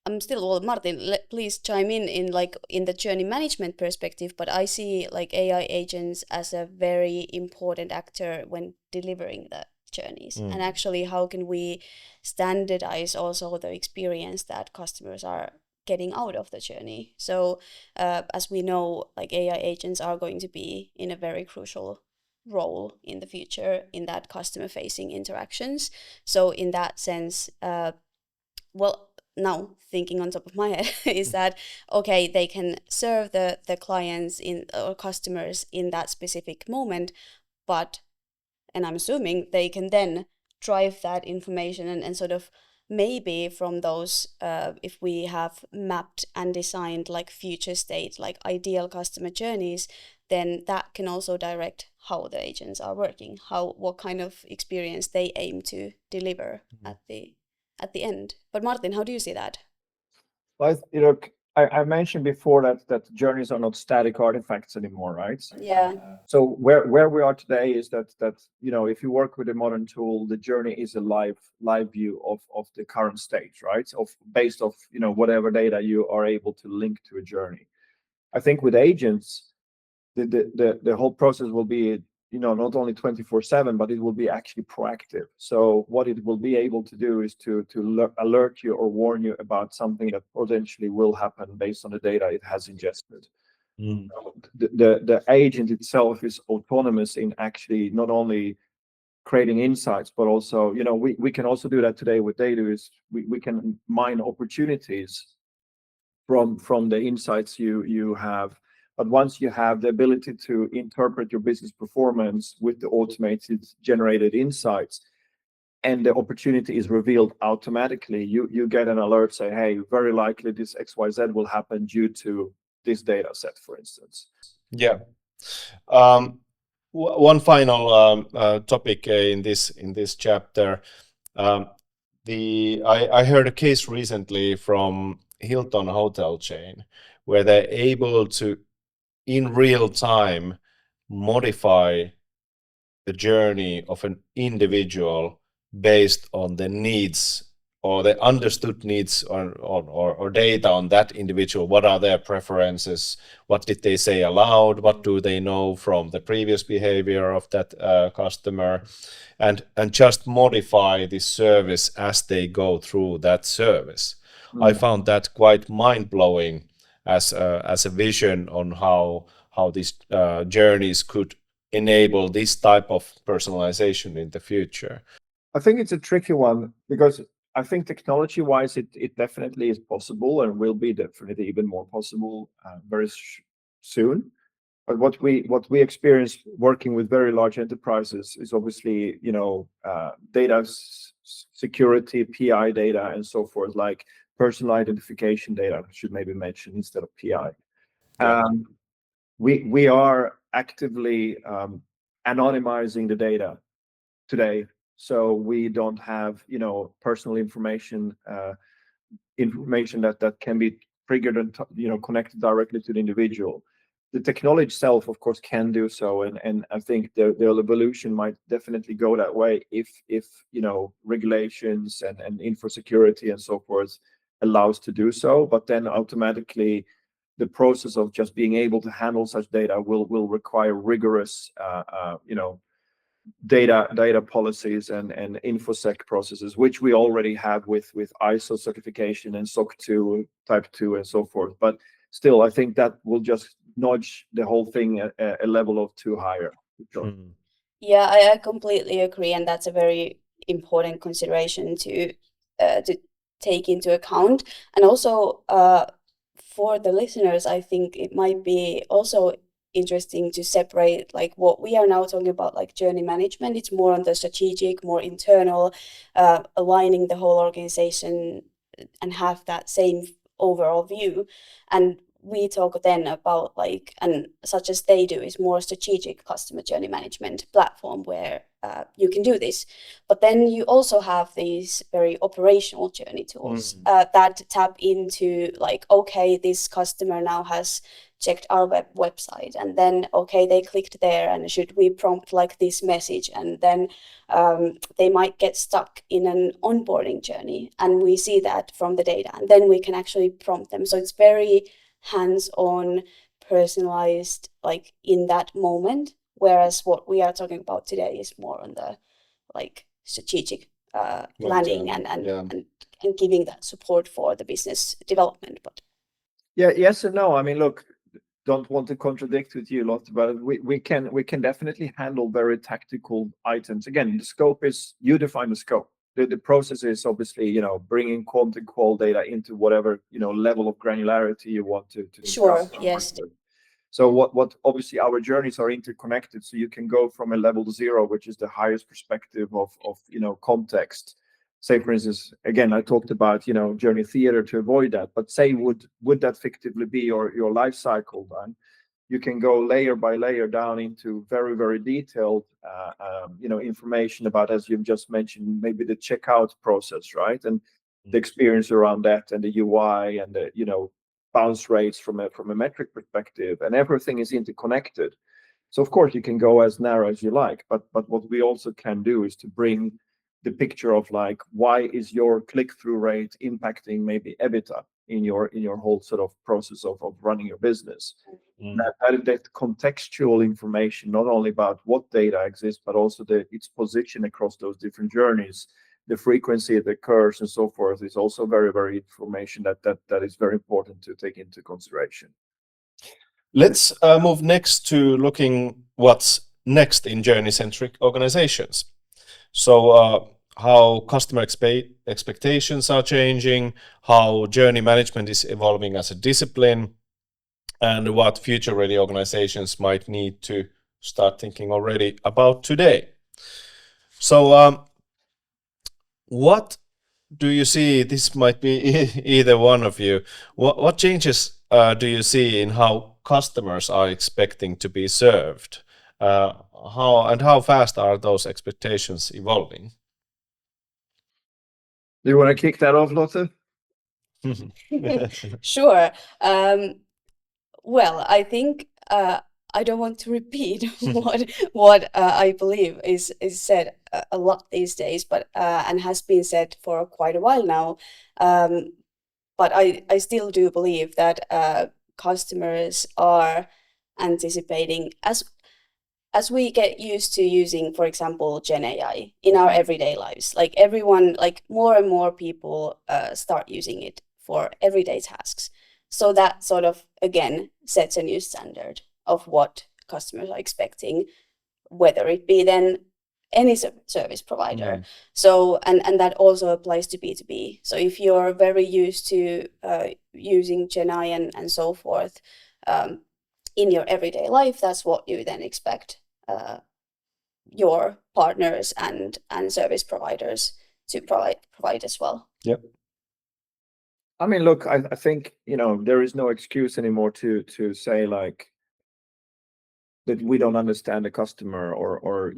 I'm still, well, Martin, please chime in like in the journey management perspective, but I see like AI agents as a very important actor when delivering the journeys. And actually, how can we standardize also the experience that customers are getting out of the journey? So as we know, like AI agents are going to be in a very crucial role in the future in that customer facing interactions. So in that sense, well, now thinking on top of my head is that okay, they can serve the clients in or customers in that specific moment, but, and I'm assuming they can then drive that information and sort of maybe from those if we have mapped and designed like future state, like ideal customer journeys, then that can also direct how the agents are working, what kind of experience they aim to deliver at the end. But Martin, how do you see that? Well, I mentioned before that journeys are not static artifacts anymore, right? Yeah. So where we are today is that if you work with a modern tool, the journey is a live view of the current state, right? Based off whatever data you are able to link to a journey. I think with agents, the whole process will be not only 24/7, but it will be actually proactive. So what it will be able to do is to alert you or warn you about something that potentially will happen based on the data it has ingested. The agent itself is autonomous in actually not only creating insights, but also, we can also do that today with TheyDo. Is we can mine opportunities from the insights you have. But once you have the ability to interpret your business performance with the automated generated insights, and the opportunity is revealed automatically, you get an alert say, hey, very likely this XYZ will happen due to this data set, for instance. Yeah. One final topic in this chapter. I heard a case recently from Hilton hotel chain where they're able to, in real time, modify the journey of an individual based on the needs or the understood needs or data on that individual. What are their preferences? What did they say aloud? What do they know from the previous behavior of that customer? And just modify the service as they go through that service. I found that quite mind-blowing as a vision on how these journeys could enable this type of personalization in the future. I think it's a tricky one, because I think technology-wise, it definitely is possible and will be definitely even more possible very soon. But what we experience working with very large enterprises is obviously, data security, PI data, and so forth, like personal identification data, I should maybe mention instead of PI. Yeah. We are actively anonymizing the data today, so we don't have personal information that can be triggered and connected directly to the individual. The technology itself, of course, can do so, and I think the evolution might definitely go that way if regulations and info security and so forth allows to do so. But then automatically the process of just being able to handle such data will require rigorous data policies and infosec processes, which we already have with ISO certification and SOC 2 type 2 and so forth. But still, I think that will just nudge the whole thing a level or two higher. Sure. Yeah, I completely agree, and that's a very important consideration to take into account. And also for the listeners, I think it might be also interesting to separate like what we are now talking about, like journey management. It's more on the strategic, more internal, aligning the whole organization and have that same overall view. And we talk then about like, and such as TheyDo is more strategic customer journey management platform where you can do this. But then you also have these very operational journey tools that tap into like, okay, this customer now has checked our website, and then okay, they clicked there, and should we prompt like this message, and then they might get stuck in an onboarding journey, and we see that from the data, and then we can actually prompt them. So it's very hands-on, personalized, like in that moment, whereas what we are talking about today is more on the like strategic planning and giving that support for the business development. But yeah, yes and no. I mean, look, don't want to contradict with you, Lotta, but we can definitely handle very tactical items. Again, the scope is, you define the scope. The process is obviously, bringing quant qual data into whatever, level of granularity you want to sure, yes. So what obviously our journeys are interconnected. So you can go from a level 0, which is the highest perspective of context. Say, for instance, again, I talked about, journey theater to avoid that, but say, would that fictively be your life cycle then? You can go layer by layer down into very, very detailed, information about, as you've just mentioned, maybe the checkout process, right? And the experience around that, and the UI, and the, bounce rates from a metric perspective, and everything is interconnected. So of course you can go as narrow as you like, but what we also can do is to bring the picture of like, why is your click-through rate impacting maybe EBITDA in your whole sort of process of running your business. that contextual information, not only about what data exists, but also its position across those different journeys, the frequency it occurs, and so forth, is also very, very information that is very important to take into consideration. Let's move next to looking what's next in journey-centric organizations. So how customer expectations are changing, how journey management is evolving as a discipline, and what future-ready organizations might need to start thinking already about today. So what do you see? This might be either one of you. What changes do you see in how customers are expecting to be served? How fast are those expectations evolving? Do you want to kick that off, Lotte? Sure. Well, I think I don't want to repeat what I believe is said a lot these days, but and has been said for quite a while now. But I still do believe that customers are anticipating, as we get used to using, for example, Gen AI in our everyday lives. Like everyone, like more and more people start using it for everyday tasks. So that sort of, again, sets a new standard of what customers are expecting, whether it be then any service provider. So, and that also applies to B2B. So if you're very used to using Gen AI and so forth in your everyday life, that's what you then expect your partners and service providers to provide as well. Yep. I mean, look, I think, there is no excuse anymore to say like that we don't understand the customer or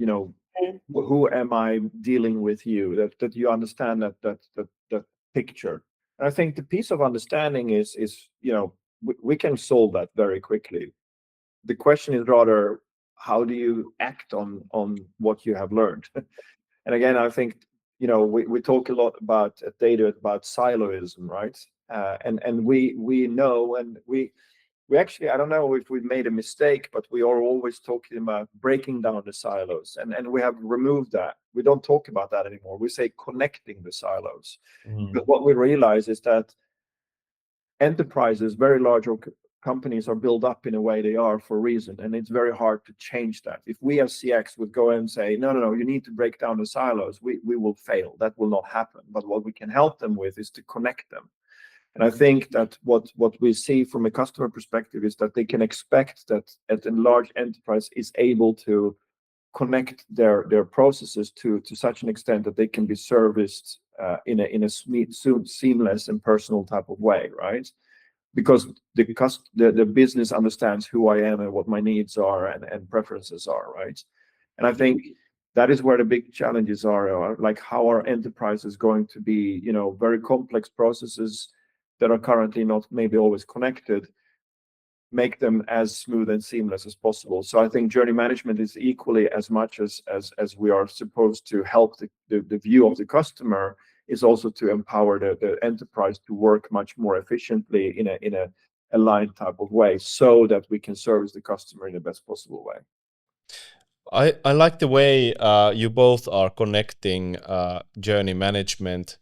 who am I dealing with you, that you understand that picture. And I think the piece of understanding is we can solve that very quickly. The question is rather, how do you act on what you have learned? And again, I think we talk a lot about at TheyDo about siloism, right? And we know, and we actually, I don't know if we've made a mistake, but we are always talking about breaking down the silos, and we have removed that. We don't talk about that anymore. We say connecting the silos. But what we realize is that enterprises, very large companies, are built up in a way they are for a reason, and it's very hard to change that. If we as CX would go and say, no, you need to break down the silos, we will fail. That will not happen. But what we can help them with is to connect them. And I think that what we see from a customer perspective is that they can expect that a large enterprise is able to connect their processes to such an extent that they can be serviced in a seamless and personal type of way, right? Because the business understands who I am and what my needs are and preferences are, right? And I think that is where the big challenges are, like how are enterprises going to be, very complex processes that are currently not maybe always connected, make them as smooth and seamless as possible. So I think journey management is equally as much as we are supposed to help the view of the customer, is also to empower the enterprise to work much more efficiently in a aligned type of way, so that we can service the customer in the best possible way. I like the way you both are connecting journey management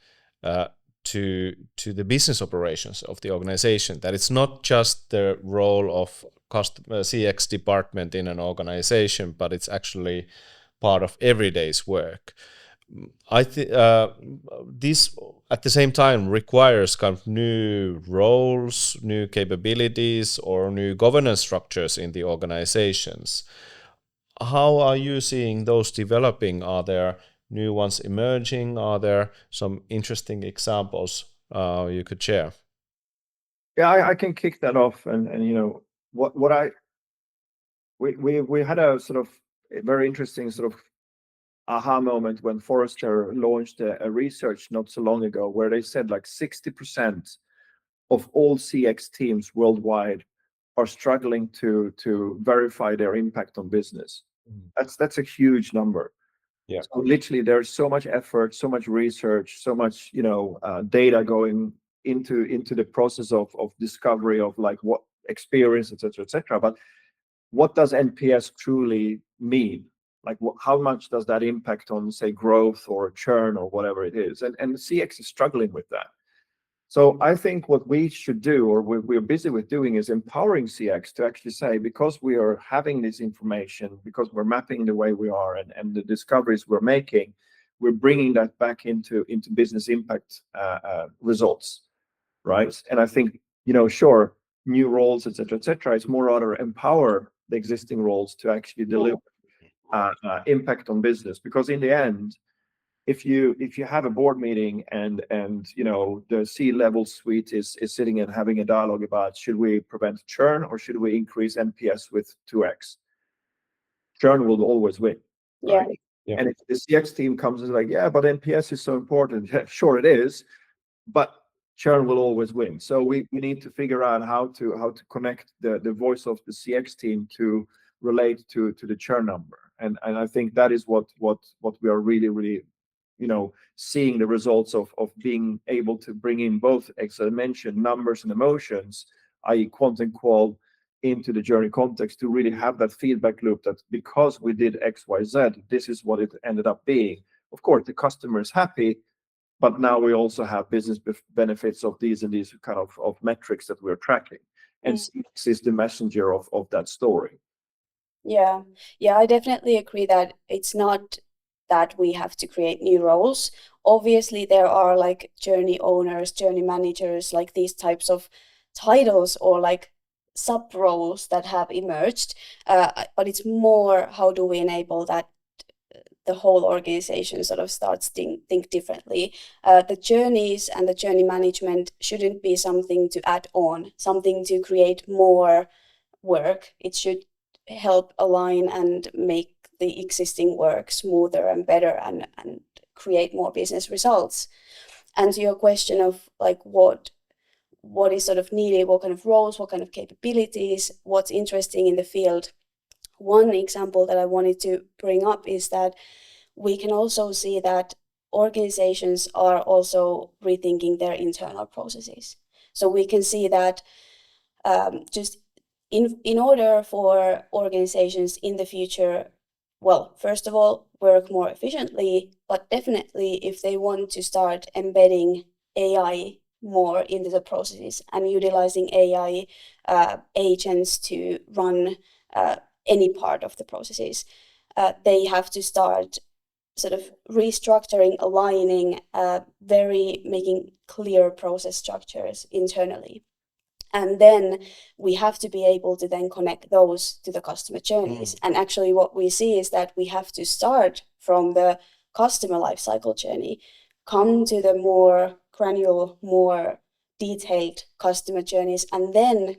to the business operations of the organization, that it's not just the role of customer CX department in an organization, but it's actually part of everyday's work. I think this at the same time requires kind of new roles, new capabilities, or new governance structures in the organizations. How are you seeing those developing? Are there new ones emerging? Are there some interesting examples you could share? Yeah, I can kick that off, and we had a sort of a very interesting sort of aha moment when Forrester launched a research not so long ago, where they said like 60% of all CX teams worldwide are struggling to verify their impact on business. That's a huge number. Yeah. So literally, there's so much effort, so much research, so much data going into the process of discovery of like experience, etc. But what does NPS truly mean? Like, how much does that impact on, say, growth or churn or whatever it is? And CX is struggling with that. So I think what we should do, or we're busy with doing, is empowering CX to actually say, because we are having this information, because we're mapping the way we are and the discoveries we're making, we're bringing that back into business impact results, right? And I think, sure, new roles, etc. It's more rather empower the existing roles to actually deliver impact on business, because in the end, if you have a board meeting and the C-level suite is sitting and having a dialogue about, should we prevent churn or should we increase NPS with 2x, churn will always win, right? Yeah. And if the CX team comes and is like, yeah, but NPS is so important, yeah, sure it is, but churn will always win. So we need to figure out how to connect the voice of the CX team to relate to the churn number, and I think that is what we are really seeing the results of being able to bring in both, as I mentioned, numbers and emotions, i.e. quant and qual, into the journey context, to really have that feedback loop that because we did XYZ, this is what it ended up being. Of course, the customer is happy, but now we also have business benefits of these and these kind of metrics that we're tracking. And CX is the messenger of that story. Yeah, I definitely agree that it's not that we have to create new roles. Obviously, there are like journey owners, journey managers, like these types of titles or like sub roles that have emerged. But it's more, how do we enable that the whole organization sort of starts think differently. The journeys and the journey management shouldn't be something to add on, something to create more work. It should help align and make the existing work smoother and better and create more business results. And to your question of like what is sort of needed, what kind of roles, what kind of capabilities, what's interesting in the field. One example that I wanted to bring up is that we can also see that organizations are also rethinking their internal processes. So we can see that just in order for organizations in the future, well, first of all, work more efficiently, but definitely if they want to start embedding AI more into the processes and utilizing AI agents to run any part of the processes, they have to start sort of restructuring, aligning, making clear process structures internally. And then we have to be able to then connect those to the customer journeys. And actually what we see is that we have to start from the customer lifecycle journey, come to the more granular, more detailed customer journeys, and then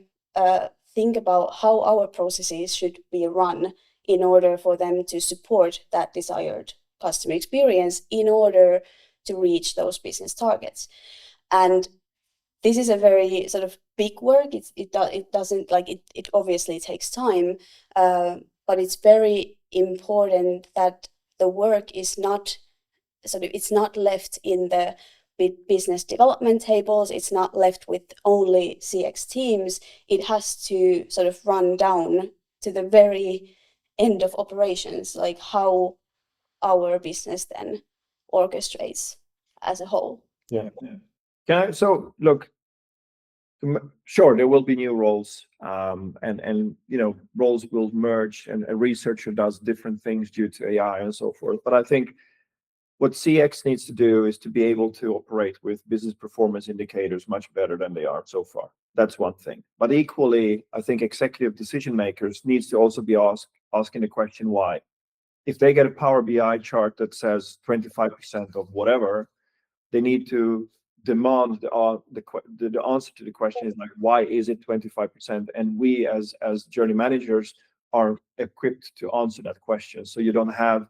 think about how our processes should be run in order for them to support that desired customer experience in order to reach those business targets. And this is a very sort of big work. It doesn't like it obviously takes time, but it's very important that the work is not it's not left in the business development tables. It's not left with only CX teams. It has to sort of run down to the very end of operations, like how our business then orchestrates as a whole. So look, sure, there will be new roles, and roles will merge, and a researcher does different things due to AI and so forth. But I think what CX needs to do is to be able to operate with business performance indicators much better than they are so far. That's one thing. But equally, I think executive decision makers needs to also be asking the question why. If they get a Power BI chart that says 25% of whatever, they need to demand the answer to the question is like, why is it 25%? And we as journey managers are equipped to answer that question. So you don't have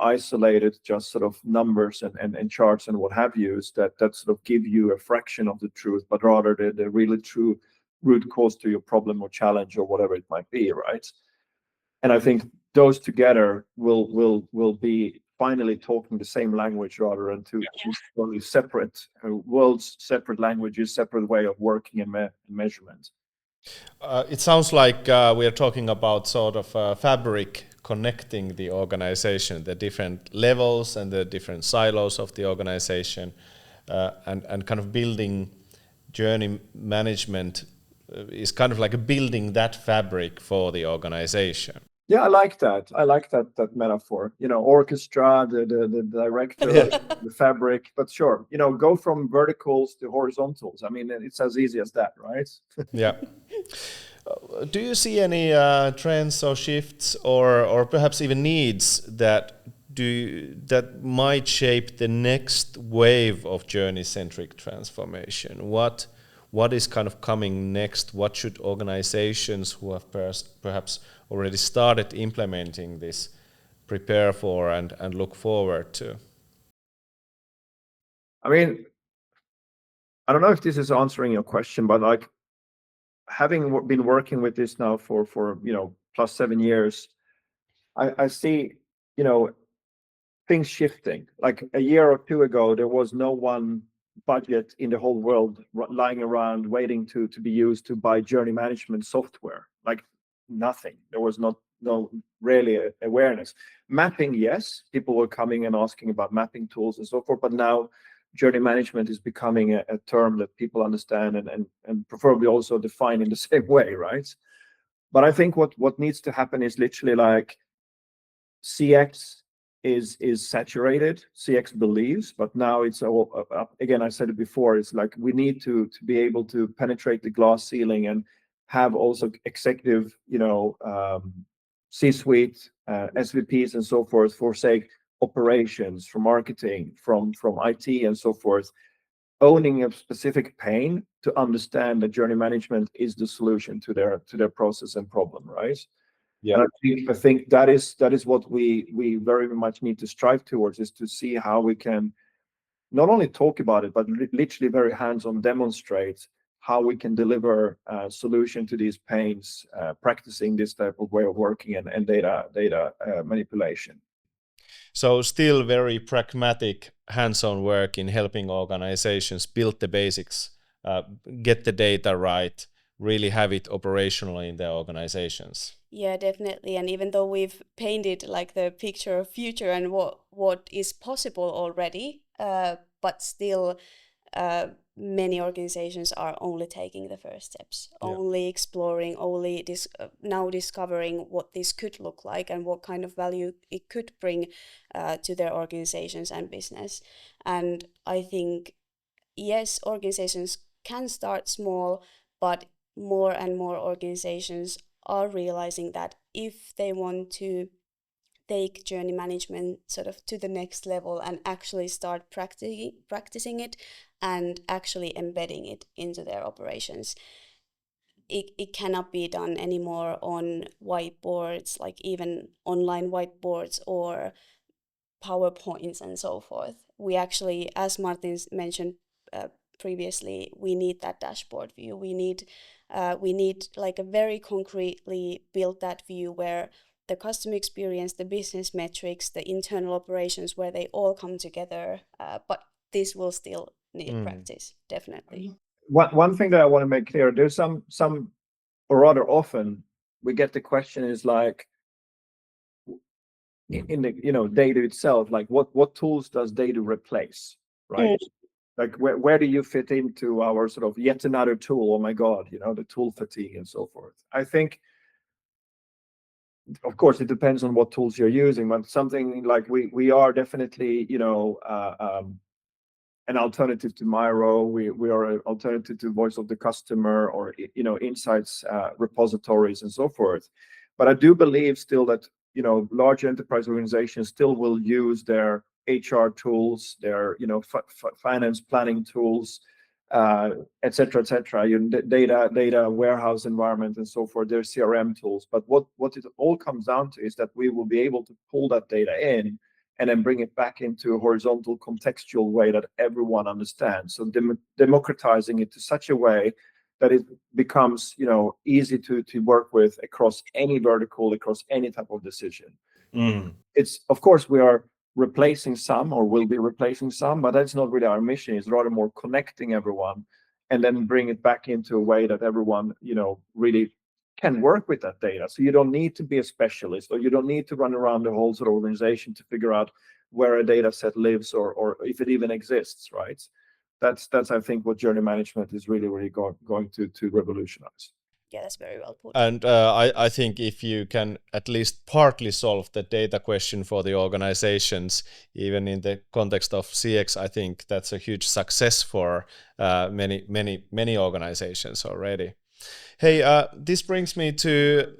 isolated just sort of numbers and charts and what have you that sort of give you a fraction of the truth, but rather the really true root cause to your problem or challenge or whatever it might be, right? And I think those together will be finally talking the same language rather than two totally separate worlds, separate languages, separate way of working and measurement. It sounds like we are talking about sort of a fabric connecting the organization, the different levels and the different silos of the organization, and kind of building journey management is kind of like building that fabric for the organization. Yeah, I like that. I like that metaphor. Orchestra, the director, the fabric. But sure, go from verticals to horizontals. I mean, it's as easy as that, right? Yeah. Do you see any trends or shifts or perhaps even needs that might shape the next wave of journey-centric transformation? What is kind of coming next? What should organizations who have perhaps already started implementing this prepare for and look forward to? I mean, I don't know if this is answering your question, but like having been working with this now for plus 7 years, I see things shifting. Like a year or two ago, there was no one budget in the whole world lying around waiting to be used to buy journey management software. Like nothing. There was no really awareness. Mapping, yes, people were coming and asking about mapping tools and so forth, but now journey management is becoming a term that people understand and preferably also define in the same way, right? But I think what needs to happen is literally like CX is saturated. CX believes, but now it's all again. I said it before. It's like we need to be able to penetrate the glass ceiling and have also executive, C-suite, SVPs, and so forth for say operations, from marketing, from IT, and so forth, owning a specific pain to understand that journey management is the solution to their process and problem, right? Yeah. And I think that is what we very much need to strive towards, is to see how we can not only talk about it, but literally very hands-on demonstrate how we can deliver a solution to these pains, practicing this type of way of working and data manipulation. So still very pragmatic hands-on work in helping organizations build the basics, get the data right, really have it operational in their organizations. Yeah, definitely. And even though we've painted like the picture of future and what is possible already, but still many organizations are only taking the first steps, only exploring, only now discovering what this could look like and what kind of value it could bring to their organizations and business. And I think, yes, organizations can start small, but more and more organizations are realizing that if they want to take journey management sort of to the next level and actually start practicing it and actually embedding it into their operations, it cannot be done anymore on whiteboards, like even online whiteboards or PowerPoints and so forth. We actually, as Martin mentioned previously, we need that dashboard view. We need like a very concretely built that view where the customer experience, the business metrics, the internal operations, where they all come together. But this will still need practice, definitely. One thing that I want to make clear, there's some, or rather often, we get the question is like, in the TheyDo itself, like what tools does TheyDo replace, right? Like where do you fit into our sort of yet another tool? Oh my God, the tool fatigue and so forth. I think, of course, it depends on what tools you're using, but something like we are definitely an alternative to Miro. We are an alternative to Voice of the Customer or Insights repositories and so forth. But I do believe still that large enterprise organizations still will use their HR tools, their finance planning tools, et cetera, data warehouse environment and so forth, their CRM tools. But what it all comes down to is that we will be able to pull that data in and then bring it back into a horizontal contextual way that everyone understands. So democratizing it to such a way that it becomes easy to work with across any vertical, across any type of decision. It's, of course, we are replacing some or will be replacing some, but that's not really our mission. It's rather more connecting everyone and then bring it back into a way that everyone, really can work with that data. So you don't need to be a specialist, or you don't need to run around the whole sort of organization to figure out where a data set lives, or if it even exists, right? That's I think what journey management is really going to revolutionize. Yeah, that's very well put. And I think if you can at least partly solve the data question for the organizations, even in the context of CX, I think that's a huge success for many organizations already. Hey, this brings me to,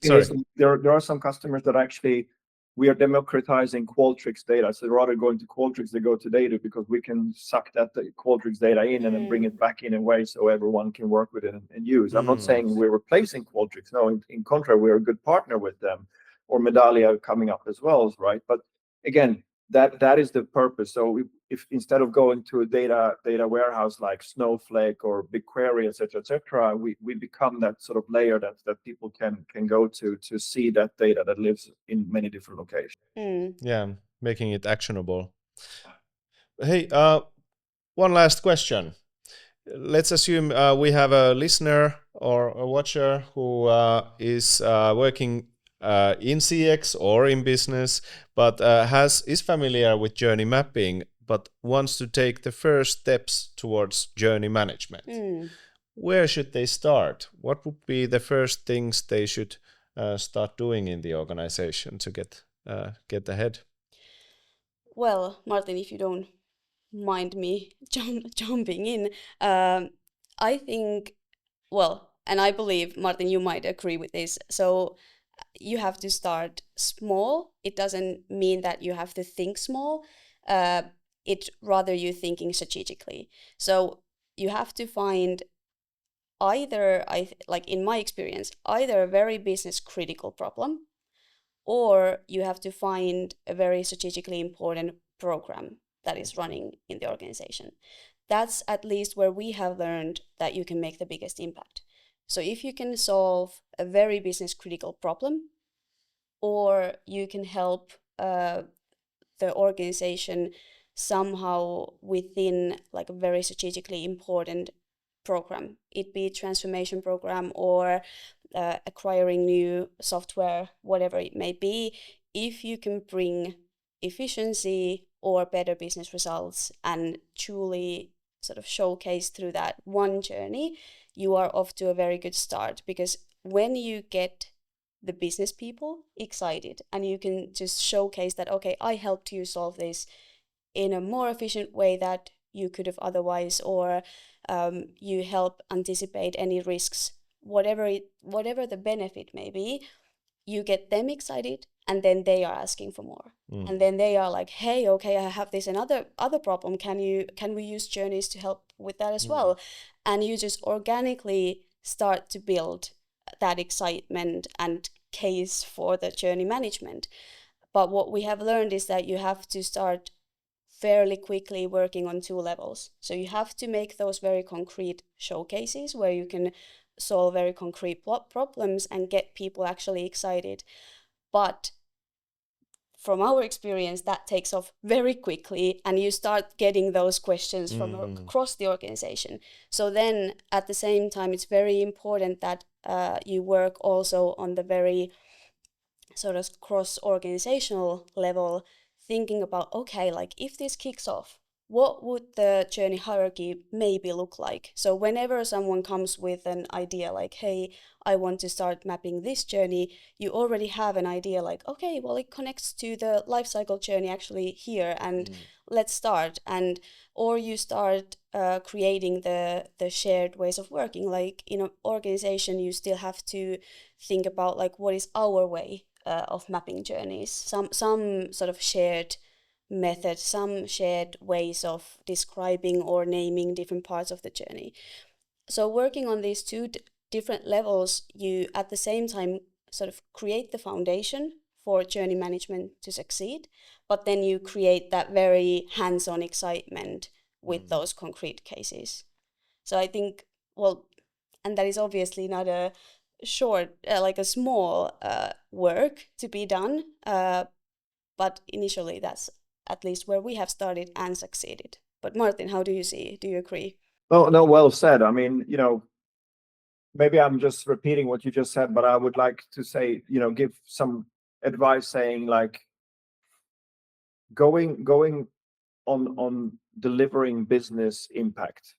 sorry. There are some customers that actually, we are democratizing Qualtrics data. So rather going to Qualtrics, they go to TheyDo, because we can suck that Qualtrics data in and then bring it back in a way so everyone can work with it and use. I'm not saying we're replacing Qualtrics. No, in contrary, we're a good partner with them, or Medallia coming up as well, right? But again, that is the purpose. So if instead of going to a data warehouse like Snowflake or BigQuery, etc., we become that sort of layer that people can go to see that data that lives in many different locations. Yeah, making it actionable. Hey, one last question. Let's assume we have a listener or a watcher who is working in CX or in business, but is familiar with journey mapping, but wants to take the first steps towards journey management. Where should they start? What would be the first things they should start doing in the organization to get ahead? Well, Martin, if you don't mind me jumping in, I think, well, and I believe, Martin, you might agree with this. So you have to start small. It doesn't mean that you have to think small. It rather you thinking strategically. So you have to find either, like in my experience, either a very business critical problem, or you have to find a very strategically important program that is running in the organization. That's at least where we have learned that you can make the biggest impact. So if you can solve a very business critical problem, or you can help the organization somehow within like a very strategically important program, it be transformation program or acquiring new software, whatever it may be, if you can bring efficiency or better business results and truly sort of showcase through that one journey, you are off to a very good start. Because when you get the business people excited and you can just showcase that, okay, I helped you solve this in a more efficient way that you could have otherwise, or you help anticipate any risks, whatever the benefit may be, you get them excited, and then they are asking for more. And then they are like, hey, okay, I have this another problem, can we use journeys to help with that as well? And you just organically start to build that excitement and case for the journey management. But what we have learned is that you have to start fairly quickly working on two levels. So you have to make those very concrete showcases where you can solve very concrete problems and get people actually excited. But from our experience, that takes off very quickly, and you start getting those questions from across the organization. So then at the same time, it's very important that you work also on the very sort of cross-organizational level, thinking about, okay, like if this kicks off, what would the journey hierarchy maybe look like? So whenever someone comes with an idea like, hey, I want to start mapping this journey, you already have an idea like, okay, well, it connects to the lifecycle journey actually here, and let's start. And or you start creating the shared ways of working. Like in an organization, you still have to think about like, what is our way of mapping journeys? Some sort of shared method, some shared ways of describing or naming different parts of the journey. So working on these two different levels, you at the same time sort of create the foundation for journey management to succeed, but then you create that very hands-on excitement with those concrete cases. So I think, well, and that is obviously not a short, like a small work to be done, but initially that's at least where we have started and succeeded. But Martin, how do you see? Do you agree? Oh, no, well said. I mean, maybe I'm just repeating what you just said, but I would like to say, give some advice saying like going on delivering business impact,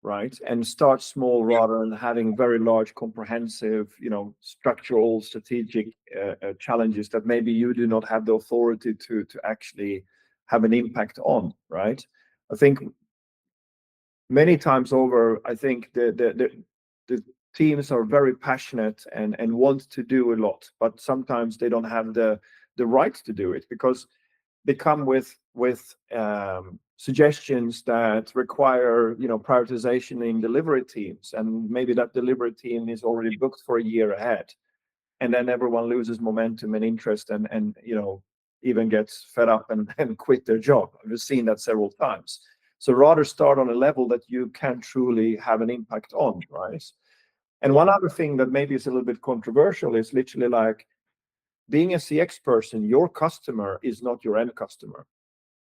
right? And start small rather than having very large, comprehensive, structural, strategic challenges that maybe you do not have the authority to actually have an impact on, right? I think many times over, I think the teams are very passionate and want to do a lot, but sometimes they don't have the right to do it because they come with suggestions that require prioritization in delivery teams, and maybe that delivery team is already booked for a year ahead, and then everyone loses momentum and interest and even gets fed up and quit their job. I've seen that several times. So rather start on a level that you can truly have an impact on, right? And one other thing that maybe is a little bit controversial is literally like being a CX person, your customer is not your end customer.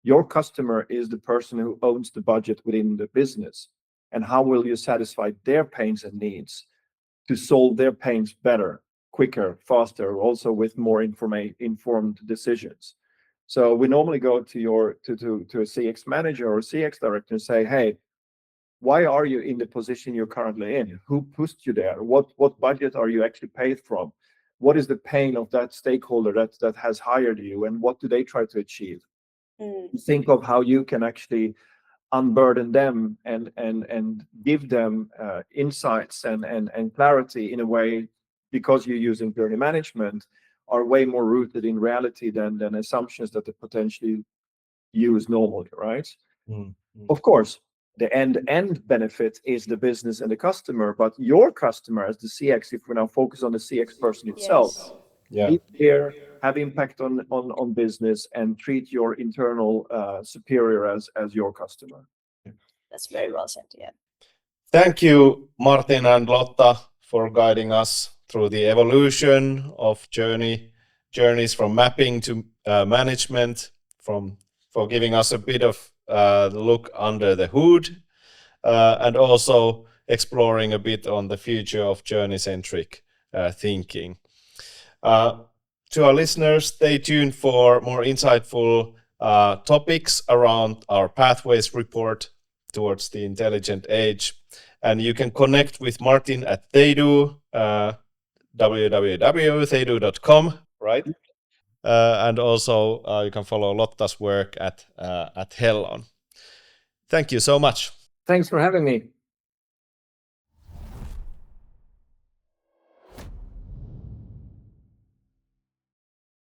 Your customer is the person who owns the budget within the business. And how will you satisfy their pains and needs to solve their pains better, quicker, faster, also with more informed decisions? So we normally go to a CX manager or CX director and say, hey, why are you in the position you're currently in? Who pushed you there? What budget are you actually paid from? What is the pain of that stakeholder that has hired you, and what do they try to achieve? Think of how you can actually unburden them and give them insights and clarity in a way, because you're using journey management, are way more rooted in reality than assumptions that they potentially use normally, right? Of course, the end benefit is the business and the customer, but your customer as the CX, if we now focus on the CX person itself, Yes. Yeah. be there, have impact on business, and treat your internal superior as your customer. That's very well said. Yeah. Thank you, Martin and Lotta, for guiding us through the evolution of journeys from mapping to management, for giving us a bit of look under the hood, and also exploring a bit on the future of journey-centric thinking. To our listeners, stay tuned for more insightful topics around our Pathways report towards the intelligent age. And you can connect with Martin at TheyDo, www.theydo.com, right? And also you can follow Lotta's work at Hellon. Thank you so much. Thanks for having me.